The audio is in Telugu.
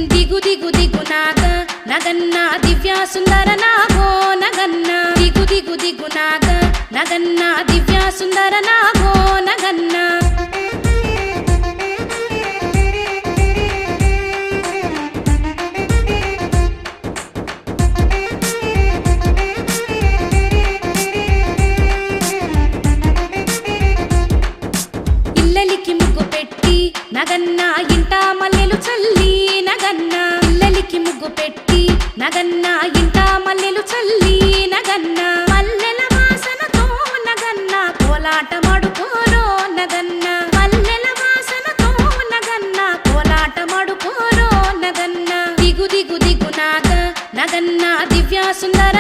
దిగు దిగు దిగు నాగ నగన్న దివ్య సుందర నాగో నగన్న దిగు దిగు దిగు నాగ నగన్న దివ్య సుందర నాగో నగన్న ఇల్లలికి ముగ్గు పెట్టి నగన్న ఇంట మల్లెలు చల్లి నగన్న ఇల్లలికి ముగ్గు పెట్టి నగన్న ఇంట మల్లెలు చల్లి నగన్న మల్లెల వాసనతో నగన్న కోలాటమాడుకోరో నగన్న మల్లెల వాసనతో నగన్న కోలాటమాడుకోరో నగన్న దిగు దిగు దిగు నాగ నగన్న దివ్య సుందర